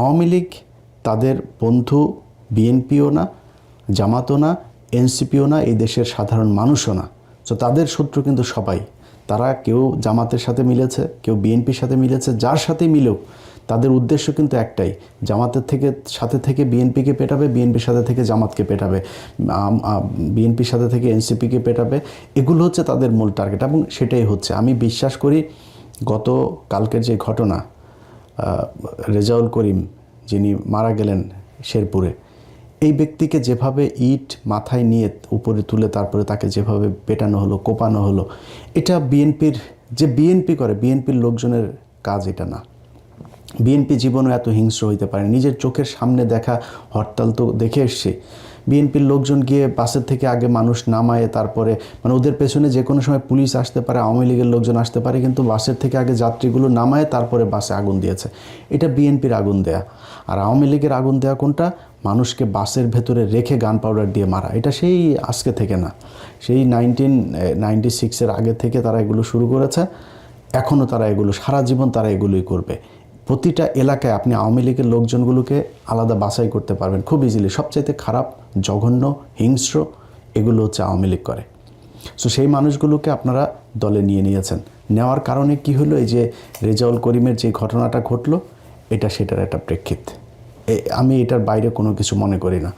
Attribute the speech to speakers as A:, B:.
A: আওয়ামী লীগ তাদের বন্ধু বিএনপিও না, জামাতও না, এনসিপিও না, এই দেশের সাধারণ মানুষও না। তো তাদের শত্রু কিন্তু সবাই। তারা কেউ জামাতের সাথে মিলেছে, কেউ বিএনপির সাথে মিলেছে, যার সাথে মিলেও তাদের উদ্দেশ্য কিন্তু একটাই, জামাতের সাথে থেকে বিএনপিকে পেটাবে, বিএনপির সাথে থেকে জামাতকে পেটাবে, বিএনপির সাথে থেকে এনসিপিকে পেটাবে। এগুলো হচ্ছে তাদের মূল টার্গেট এবং সেটাই হচ্ছে। আমি বিশ্বাস করি গত কালকের যে ঘটনা, রেজাউল করিম যিনি মারা গেলেন শেরপুরে, এই ব্যক্তিকে যেভাবে ইট মাথায় নিয়ে উপরে তুলে তারপরে তাকে যেভাবে পেটানো হলো, কোপানো হলো, এটা বিএনপি করে, বিএনপির লোকজনের কাজ এটা না। বিএনপি জীবনও এত হিংস্র হইতে পারে। নিজের চোখের সামনে দেখা হরতাল তো দেখে এসছে। বিএনপির লোকজন গিয়ে বাসের থেকে আগে মানুষ নামায়, তারপরে মানে ওদের পেছনে যে কোনো সময় পুলিশ আসতে পারে, আওয়ামী লীগের লোকজন আসতে পারে, কিন্তু বাসের থেকে আগে যাত্রীগুলো নামায় তারপরে বাসে আগুন দিয়েছে। এটা বিএনপির আগুন দেয়া। আর আওয়ামী লীগের আগুন দেয়া কোনটা? মানুষকে বাসের ভেতরে রেখে গান পাউডার দিয়ে মারা। এটা সেই আজকে থেকে না, সেই 1996-এর আগে থেকে তারা এগুলো শুরু করেছে। এখনও তারা এগুলো সারা জীবন তারা এগুলোই করবে। প্রতিটা এলাকায় আপনি আওয়ামী লীগের লোকজনগুলোকে আলাদা বাছাই করতে পারবেন খুব ইজিলি। সবচাইতে খারাপ, জঘন্য, হিংস্র এগুলো হচ্ছে আওয়ামী লীগ করে। সো সেই মানুষগুলোকে আপনারা দলে নিয়েছেন। নেওয়ার কারণে কি হলো? এই যে রেজাউল করিমের যে ঘটনাটা ঘটলো, এটা সেটার একটা প্রেক্ষিত। আমি এটার বাইরে কোনো কিছু মনে করি না।